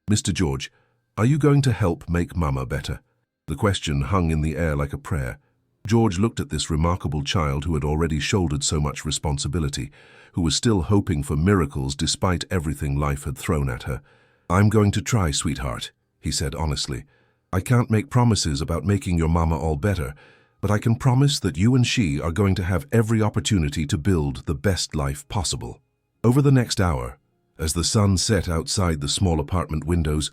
Speaker 1: "Mr. George, are you going to help make Mama better?" The question hung in the air like a prayer. George looked at this remarkable child who had already shouldered so much responsibility, who was still hoping for miracles despite everything life had thrown at her. "I'm going to try, sweetheart," he said honestly. "I can't make promises about making your Mama all better, but I can promise that you and she are going to have every opportunity to build the best life possible." Over the next hour, as the sun set outside the small apartment windows,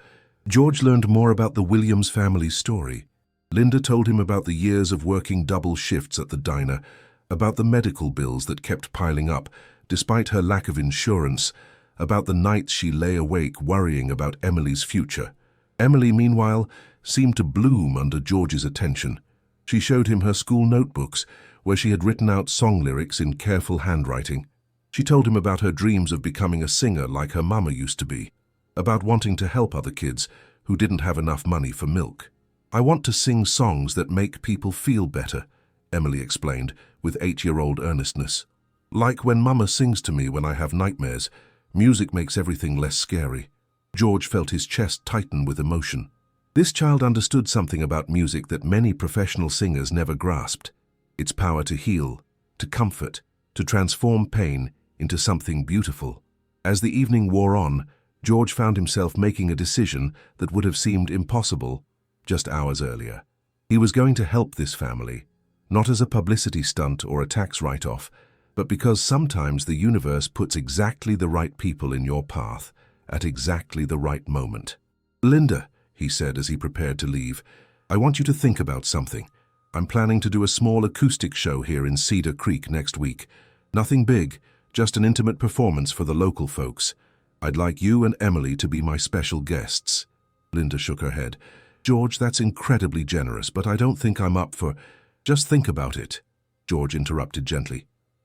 Speaker 1: George learned more about the Williams family's story. Linda told him about the years of working double shifts at the diner, about the medical bills that kept piling up, despite her lack of insurance, about the nights she lay awake worrying about Emily's future. Emily, meanwhile, seemed to bloom under George's attention. She showed him her school notebooks, where she had written out song lyrics in careful handwriting. She told him about her dreams of becoming a singer like her mama used to be, about wanting to help other kids who didn't have enough money for milk. "I want to sing songs that make people feel better," Emily explained with 8-year-old earnestness. "Like when Mama sings to me when I have nightmares, music makes everything less scary." George felt his chest tighten with emotion. This child understood something about music that many professional singers never grasped: its power to heal, to comfort, to transform pain into something beautiful. As the evening wore on, George found himself making a decision that would have seemed impossible just hours earlier. He was going to help this family, not as a publicity stunt or a tax write-off, but because sometimes the universe puts exactly the right people in your path at exactly the right moment. "Linda," he said as he prepared to leave, "I want you to think about something. I'm planning to do a small acoustic show here in Cedar Creek next week. Nothing big, just an intimate performance for the local folks. I'd like you and Emily to be my special guests." Linda shook her head. "George, that's incredibly generous, but I don't think I'm up for—" "Just think about it," George interrupted gently.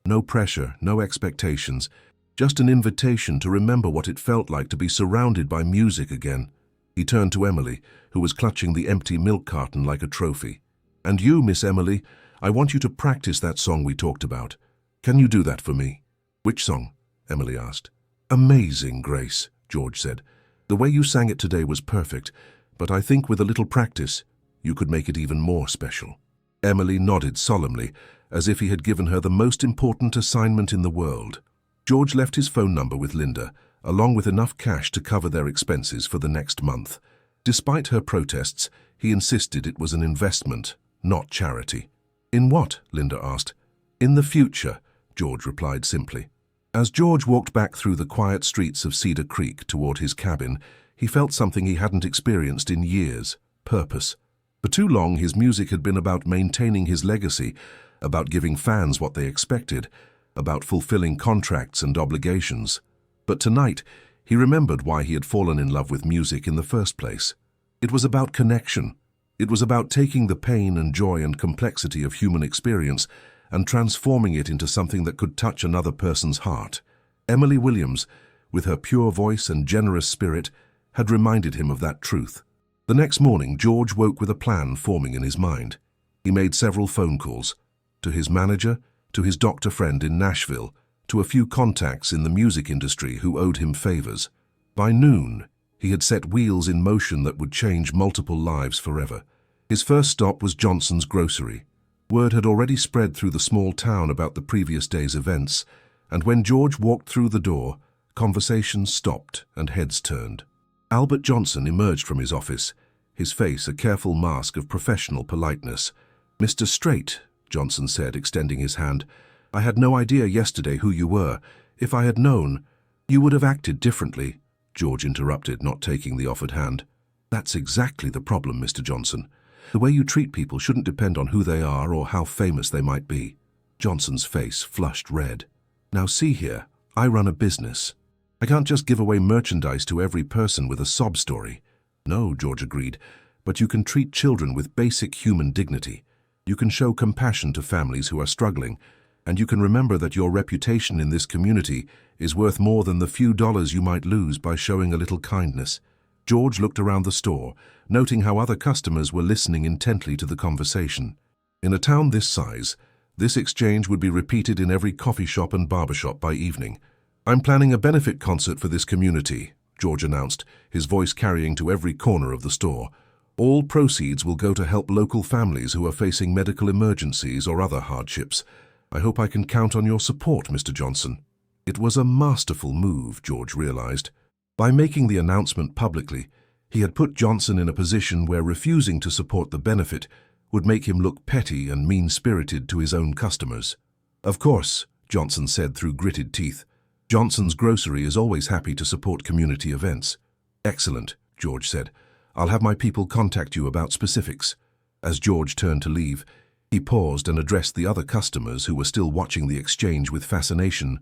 Speaker 1: No pressure, no expectations, just an invitation to remember what it felt like to be surrounded by music again. He turned to Emily, who was clutching the empty milk carton like a trophy. "And you, Miss Emily, I want you to practice that song we talked about. Can you do that for me?" "Which song?" Emily asked. "Amazing Grace," George said. "The way you sang it today was perfect, but I think with a little practice, you could make it even more special." Emily nodded solemnly, as if he had given her the most important assignment in the world. George left his phone number with Linda, along with enough cash to cover their expenses for the next month. Despite her protests, he insisted it was an investment, not charity. "In what?" Linda asked. "In the future," George replied simply. As George walked back through the quiet streets of Cedar Creek toward his cabin, he felt something he hadn't experienced in years: purpose. For too long, his music had been about maintaining his legacy, about giving fans what they expected, about fulfilling contracts and obligations. But tonight, he remembered why he had fallen in love with music in the first place. It was about connection. It was about taking the pain and joy and complexity of human experience and transforming it into something that could touch another person's heart. Emily Williams, with her pure voice and generous spirit, had reminded him of that truth. The next morning, George woke with a plan forming in his mind. He made several phone calls, to his manager, to his doctor friend in Nashville, to a few contacts in the music industry who owed him favors. By noon, he had set wheels in motion that would change multiple lives forever. His first stop was Johnson's Grocery. Word had already spread through the small town about the previous day's events, and when George walked through the door, conversations stopped and heads turned. Albert Johnson emerged from his office, his face a careful mask of professional politeness. "Mr. Strait," Johnson said, extending his hand, "I had no idea yesterday who you were. If I had known, you would have acted differently," George interrupted, not taking the offered hand. "That's exactly the problem, Mr. Johnson. The way you treat people shouldn't depend on who they are or how famous they might be." Johnson's face flushed red. "Now see here, I run a business. I can't just give away merchandise to every person with a sob story." "No," George agreed, "but you can treat children with basic human dignity. You can show compassion to families who are struggling, and you can remember that your reputation in this community is worth more than the few dollars you might lose by showing a little kindness." George looked around the store, noting how other customers were listening intently to the conversation. In a town this size, this exchange would be repeated in every coffee shop and barbershop by evening. "I'm planning a benefit concert for this community," George announced, his voice carrying to every corner of the store. "All proceeds will go to help local families who are facing medical emergencies or other hardships. I hope I can count on your support, Mr. Johnson." It was a masterful move, George realized. By making the announcement publicly, he had put Johnson in a position where refusing to support the benefit would make him look petty and mean-spirited to his own customers. "Of course," Johnson said through gritted teeth. "Johnson's Grocery is always happy to support community events." "Excellent," George said. "I'll have my people contact you about specifics." As George turned to leave, he paused and addressed the other customers who were still watching the exchange with fascination.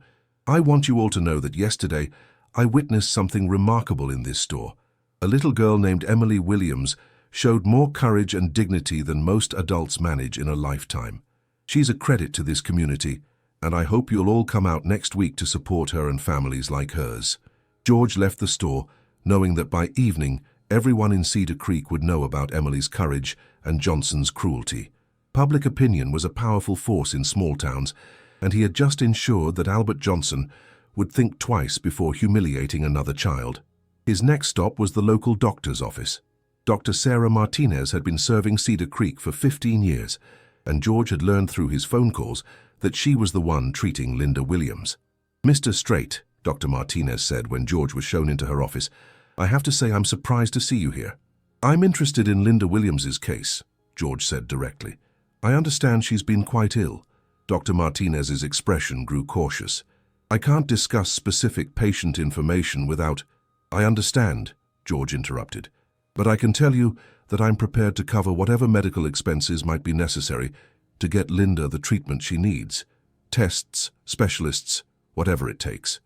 Speaker 1: "I want you all to know that yesterday I witnessed something remarkable in this store. A little girl named Emily Williams showed more courage and dignity than most adults manage in a lifetime. She's a credit to this community, and I hope you'll all come out next week to support her and families like hers." George left the store, knowing that by evening, everyone in Cedar Creek would know about Emily's courage and Johnson's cruelty. Public opinion was a powerful force in small towns, and he had just ensured that Albert Johnson would think twice before humiliating another child. His next stop was the local doctor's office. Dr. Sarah Martinez had been serving Cedar Creek for 15 years, and George had learned through his phone calls that she was the one treating Linda Williams. "Mr. Strait," Dr. Martinez said when George was shown into her office, "I have to say I'm surprised to see you here." "I'm interested in Linda Williams's case," George said directly. "I understand she's been quite ill." Dr. Martinez's expression grew cautious. "I can't discuss specific patient information without—" "I understand," George interrupted. "But I can tell you that I'm prepared to cover whatever medical expenses might be necessary to get Linda the treatment she needs. Tests, specialists, whatever it takes."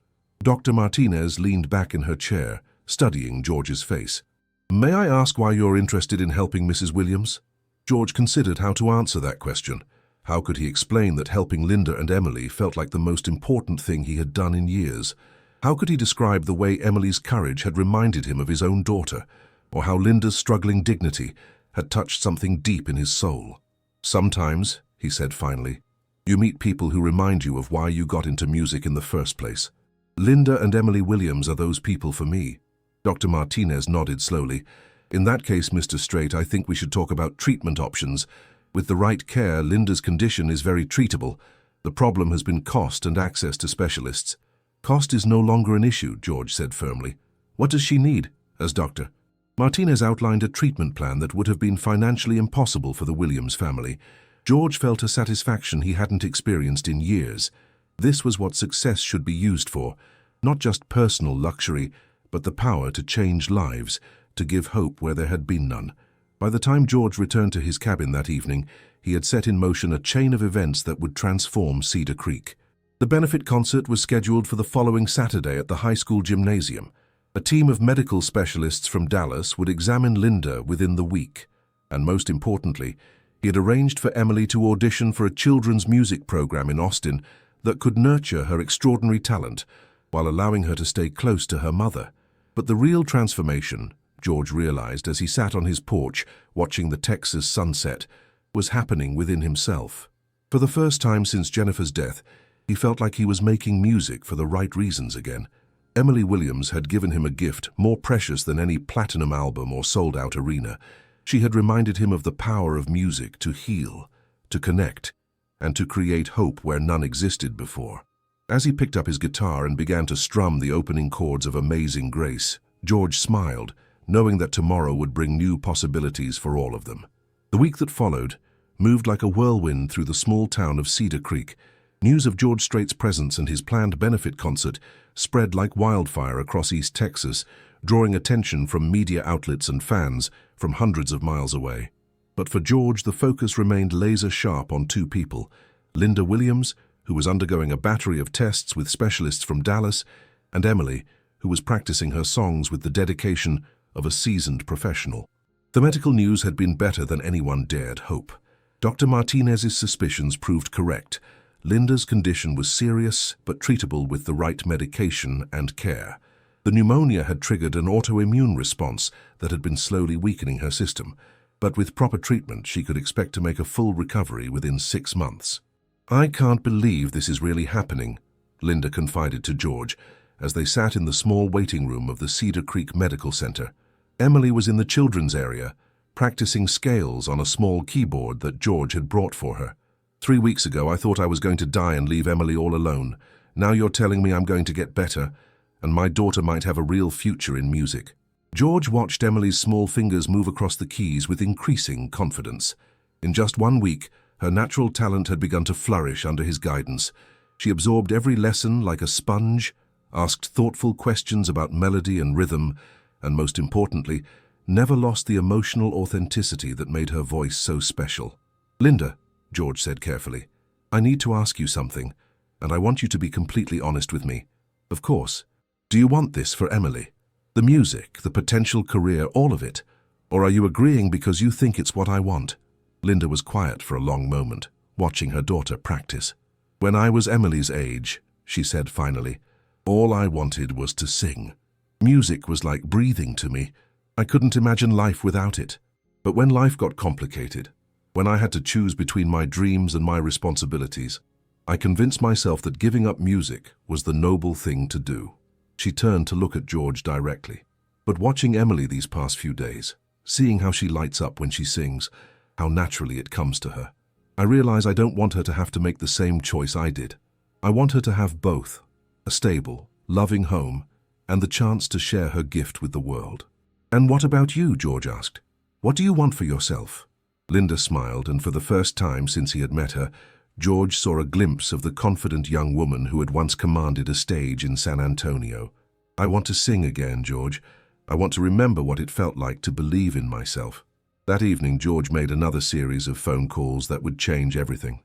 Speaker 1: Dr. Martinez leaned back in her chair, studying George's face. "May I ask why you're interested in helping Mrs. Williams?" George considered how to answer that question. How could he explain that helping Linda and Emily felt like the most important thing he had done in years? How could he describe the way Emily's courage had reminded him of his own daughter, or how Linda's struggling dignity had touched something deep in his soul? "Sometimes," he said finally, "you meet people who remind you of why you got into music in the first place. Linda and Emily Williams are those people for me." Dr. Martinez nodded slowly. "In that case, Mr. Strait, I think we should talk about treatment options. With the right care, Linda's condition is very treatable. The problem has been cost and access to specialists." "Cost is no longer an issue," George said firmly. "What does she need as doctor?" Martinez outlined a treatment plan that would have been financially impossible for the Williams family. George felt a satisfaction he hadn't experienced in years. This was what success should be used for, not just personal luxury, but the power to change lives, to give hope where there had been none. By the time George returned to his cabin that evening, he had set in motion a chain of events that would transform Cedar Creek. The benefit concert was scheduled for the following Saturday at the high school gymnasium. A team of medical specialists from Dallas would examine Linda within the week. And most importantly, he had arranged for Emily to audition for a children's music program in Austin that could nurture her extraordinary talent while allowing her to stay close to her mother. But the real transformation, George realized as he sat on his porch watching the Texas sunset, was happening within himself. For the first time since Jennifer's death, he felt like he was making music for the right reasons again. Emily Williams had given him a gift more precious than any platinum album or sold-out arena. She had reminded him of the power of music to heal, to connect, and to create hope where none existed before. As he picked up his guitar and began to strum the opening chords of Amazing Grace, George smiled, knowing that tomorrow would bring new possibilities for all of them. The week that followed moved like a whirlwind through the small town of Cedar Creek. News of George Strait's presence and his planned benefit concert spread like wildfire across East Texas, drawing attention from media outlets and fans from hundreds of miles away. But for George, the focus remained laser-sharp on two people: Linda Williams, who was undergoing a battery of tests with specialists from Dallas, and Emily, who was practicing her songs with the dedication of a seasoned professional. The medical news had been better than anyone dared hope. Dr. Martinez's suspicions proved correct. Linda's condition was serious but treatable with the right medication and care. The pneumonia had triggered an autoimmune response that had been slowly weakening her system, but with proper treatment she could expect to make a full recovery within 6 months. "I can't believe this is really happening," Linda confided to George as they sat in the small waiting room of the Cedar Creek Medical Center. Emily was in the children's area, practicing scales on a small keyboard that George had brought for her. "3 weeks ago, I thought I was going to die and leave Emily all alone. Now you're telling me I'm going to get better, and my daughter might have a real future in music." George watched Emily's small fingers move across the keys with increasing confidence. In just 1 week, her natural talent had begun to flourish under his guidance. She absorbed every lesson like a sponge, asked thoughtful questions about melody and rhythm, and most importantly, never lost the emotional authenticity that made her voice so special. "Linda," George said carefully, "I need to ask you something, and I want you to be completely honest with me. Of course. Do you want this for Emily? The music, the potential career, all of it? Or are you agreeing because you think it's what I want?" Linda was quiet for a long moment, watching her daughter practice. "When I was Emily's age," she said finally, "all I wanted was to sing. Music was like breathing to me. I couldn't imagine life without it. But when life got complicated, when I had to choose between my dreams and my responsibilities, I convinced myself that giving up music was the noble thing to do." She turned to look at George directly. "But watching Emily these past few days, seeing how she lights up when she sings, how naturally it comes to her, I realize I don't want her to have to make the same choice I did. I want her to have both, a stable, loving home, and the chance to share her gift with the world." "And what about you?" George asked. "What do you want for yourself?" Linda smiled, and for the first time since he had met her, George saw a glimpse of the confident young woman who had once commanded a stage in San Antonio. "I want to sing again, George. I want to remember what it felt like to believe in myself." That evening, George made another series of phone calls that would change everything.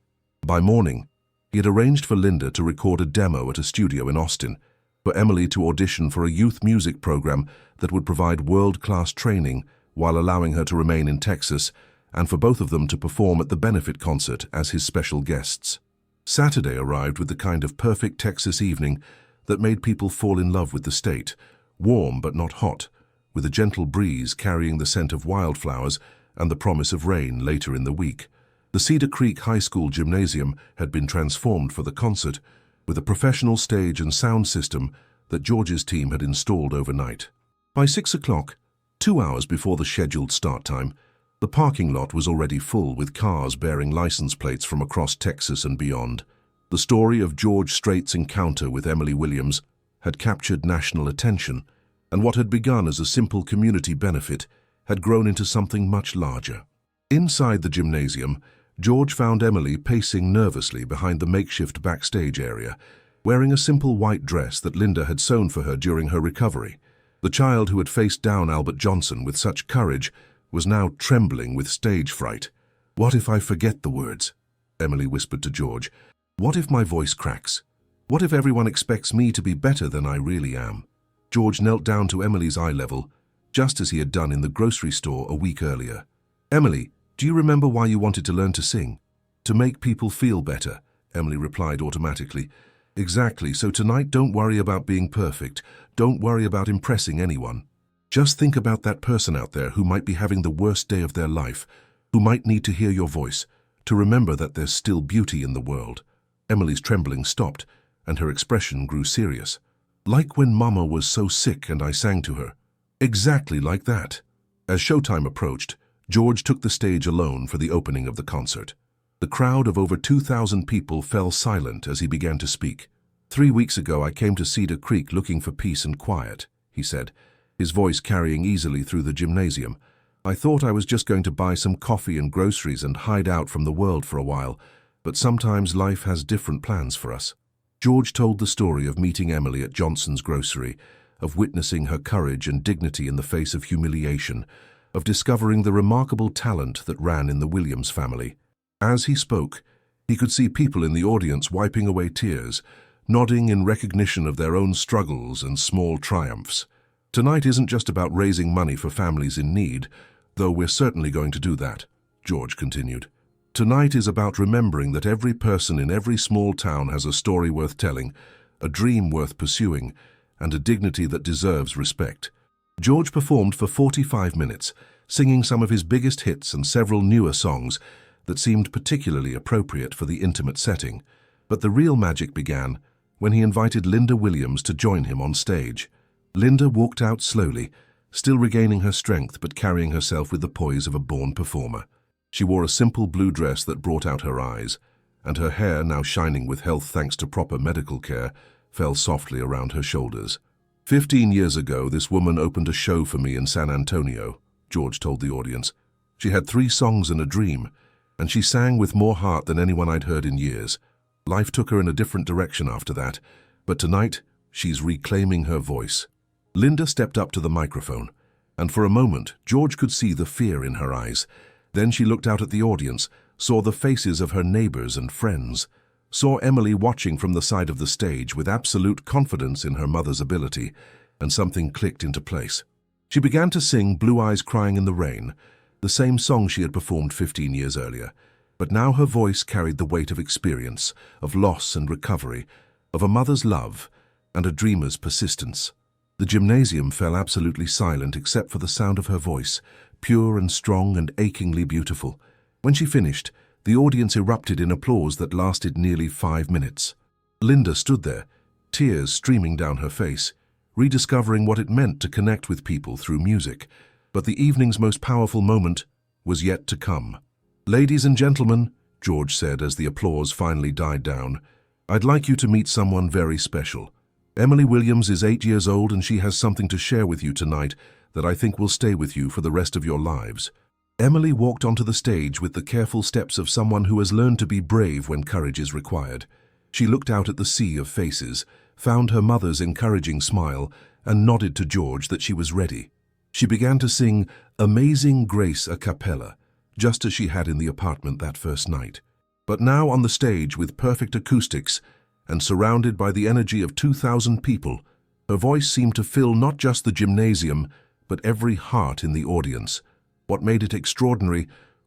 Speaker 1: By morning, he had arranged for Linda to record a demo at a studio in Austin, for Emily to audition for a youth music program that would provide world-class training while allowing her to remain in Texas, and for both of them to perform at the benefit concert as his special guests. Saturday arrived with the kind of perfect Texas evening that made people fall in love with the state, warm but not hot, with a gentle breeze carrying the scent of wildflowers and the promise of rain later in the week. The Cedar Creek High School gymnasium had been transformed for the concert, with a professional stage and sound system that George's team had installed overnight. By 6 o'clock, 2 hours before the scheduled start time, the parking lot was already full with cars bearing license plates from across Texas and beyond. The story of George Strait's encounter with Emily Williams had captured national attention, and what had begun as a simple community benefit had grown into something much larger. Inside the gymnasium, George found Emily pacing nervously behind the makeshift backstage area, wearing a simple white dress that Linda had sewn for her during her recovery. The child who had faced down Albert Johnson with such courage was now trembling with stage fright. "What if I forget the words?" Emily whispered to George. "What if my voice cracks? What if everyone expects me to be better than I really am?" George knelt down to Emily's eye level, just as he had done in the grocery store a week earlier. "Emily, do you remember why you wanted to learn to sing?" "To make people feel better," Emily replied automatically. "Exactly, so tonight don't worry about being perfect. Don't worry about impressing anyone. Just think about that person out there who might be having the worst day of their life, who might need to hear your voice, to remember that there's still beauty in the world." Emily's trembling stopped, and her expression grew serious. "Like when Mama was so sick and I sang to her." "Exactly like that." As showtime approached, George took the stage alone for the opening of the concert. The crowd of over 2,000 people fell silent as he began to speak. "3 weeks ago I came to Cedar Creek looking for peace and quiet," he said, his voice carrying easily through the gymnasium. "I thought I was just going to buy some coffee and groceries and hide out from the world for a while, but sometimes life has different plans for us." George told the story of meeting Emily at Johnson's grocery, of witnessing her courage and dignity in the face of humiliation, of discovering the remarkable talent that ran in the Williams family. As he spoke, he could see people in the audience wiping away tears, nodding in recognition of their own struggles and small triumphs. "Tonight isn't just about raising money for families in need, though we're certainly going to do that," George continued. "Tonight is about remembering that every person in every small town has a story worth telling, a dream worth pursuing, and a dignity that deserves respect." George performed for 45 minutes, singing some of his biggest hits and several newer songs that seemed particularly appropriate for the intimate setting. But the real magic began when he invited Linda Williams to join him on stage. Linda walked out slowly, still regaining her strength but carrying herself with the poise of a born performer. She wore a simple blue dress that brought out her eyes, and her hair, now shining with health thanks to proper medical care, fell softly around her shoulders. 15 years ago, this woman opened a show for me in San Antonio," George told the audience. "She had 3 songs and a dream, and she sang with more heart than anyone I'd heard in years. Life took her in a different direction after that, but tonight, she's reclaiming her voice." Linda stepped up to the microphone, and for a moment, George could see the fear in her eyes. Then she looked out at the audience, saw the faces of her neighbors and friends, saw Emily watching from the side of the stage with absolute confidence in her mother's ability, and something clicked into place. She began to sing Blue Eyes Crying in the Rain, the same song she had performed 15 years earlier. But now her voice carried the weight of experience, of loss and recovery, of a mother's love and a dreamer's persistence. The gymnasium fell absolutely silent except for the sound of her voice, pure and strong and achingly beautiful. When she finished, the audience erupted in applause that lasted nearly 5 minutes. Linda stood there, tears streaming down her face, rediscovering what it meant to connect with people through music. But the evening's most powerful moment was yet to come. "Ladies and gentlemen," George said as the applause finally died down, "I'd like you to meet someone very special. Emily Williams is 8 years old and she has something to share with you tonight that I think will stay with you for the rest of your lives." Emily walked onto the stage with the careful steps of someone who has learned to be brave when courage is required. She looked out at the sea of faces, found her mother's encouraging smile, and nodded to George that she was ready. She began to sing Amazing Grace a cappella, just as she had in the apartment that first night. But now on the stage with perfect acoustics and surrounded by the energy of 2,000 people, her voice seemed to fill not just the gymnasium, but every heart in the audience. What made it extraordinary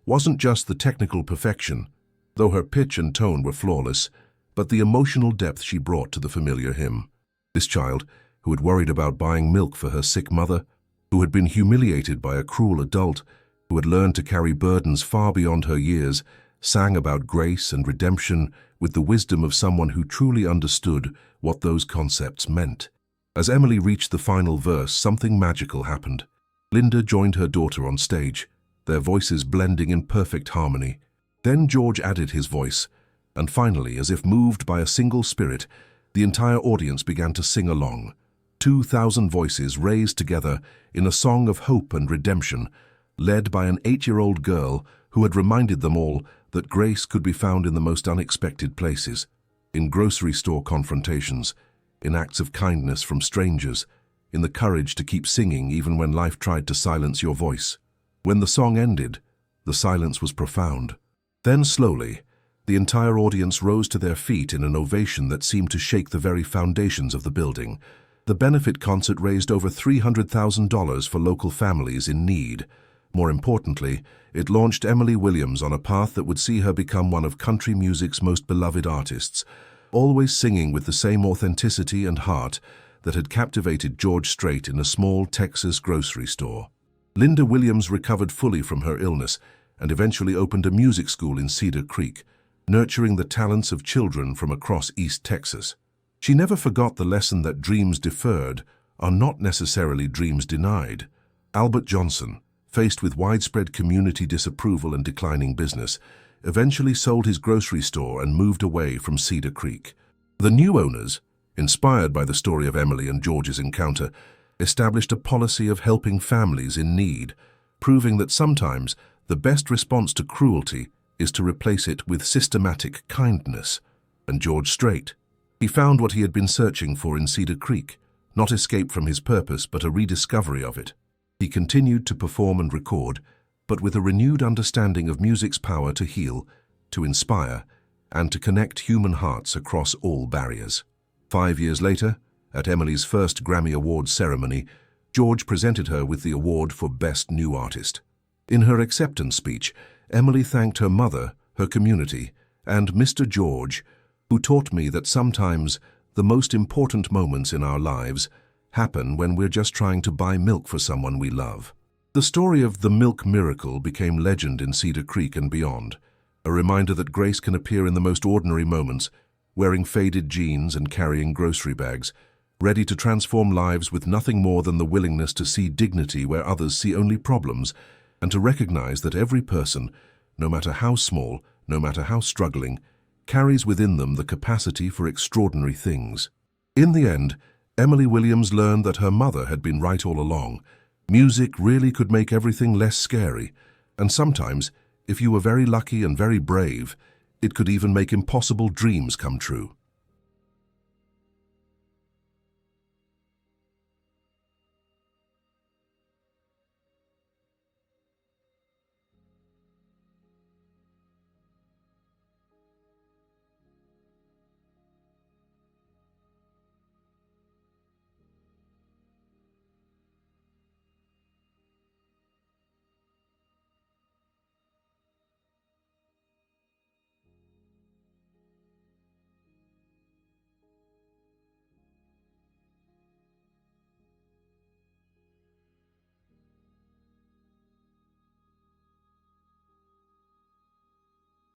Speaker 1: wasn't just the technical perfection, though her pitch and tone were flawless, but the emotional depth she brought to the familiar hymn. This child, who had worried about buying milk for her sick mother, who had been humiliated by a cruel adult, who had learned to carry burdens far beyond her years, sang about grace and redemption with the wisdom of someone who truly understood what those concepts meant. As Emily reached the final verse, something magical happened. Linda joined her daughter on stage, their voices blending in perfect harmony. Then George added his voice, and finally, as if moved by a single spirit, the entire audience began to sing along. 2,000 voices raised together in a song of hope and redemption, led by an 8-year-old girl who had reminded them all that grace could be found in the most unexpected places, in grocery store confrontations, in acts of kindness from strangers, in the courage to keep singing even when life tried to silence your voice. When the song ended, the silence was profound. Then slowly, the entire audience rose to their feet in an ovation that seemed to shake the very foundations of the building. The benefit concert raised over $300,000 for local families in need. More importantly, it launched Emily Williams on a path that would see her become one of country music's most beloved artists, always singing with the same authenticity and heart that had captivated George Strait in a small Texas grocery store. Linda Williams recovered fully from her illness and eventually opened a music school in Cedar Creek, nurturing the talents of children from across East Texas. She never forgot the lesson that dreams deferred are not necessarily dreams denied. Albert Johnson, faced with widespread community disapproval and declining business, eventually sold his grocery store and moved away from Cedar Creek. The new owners, inspired by the story of Emily and George's encounter, established a policy of helping families in need, proving that sometimes the best response to cruelty is to replace it with systematic kindness. And George Strait, he found what he had been searching for in Cedar Creek, not escape from his purpose but a rediscovery of it. He continued to perform and record, but with a renewed understanding of music's power to heal, to inspire, and to connect human hearts across all barriers. 5 years later, at Emily's first Grammy Awards ceremony, George presented her with the award for Best New Artist. In her acceptance speech, Emily thanked her mother, her community, and Mr. George, who taught me that sometimes the most important moments in our lives happen when we're just trying to buy milk for someone we love. The story of the milk miracle became legend in Cedar Creek and beyond, a reminder that grace can appear in the most ordinary moments, wearing faded jeans and carrying grocery bags, ready to transform lives with nothing more than the willingness to see dignity where others see only problems, and to recognize that every person, no matter how small, no matter how struggling, carries within them the capacity for extraordinary things. In the end, Emily Williams learned that her mother had been right all along. Music really could make everything less scary, and sometimes, if you were very lucky and very brave, it could even make impossible dreams come true.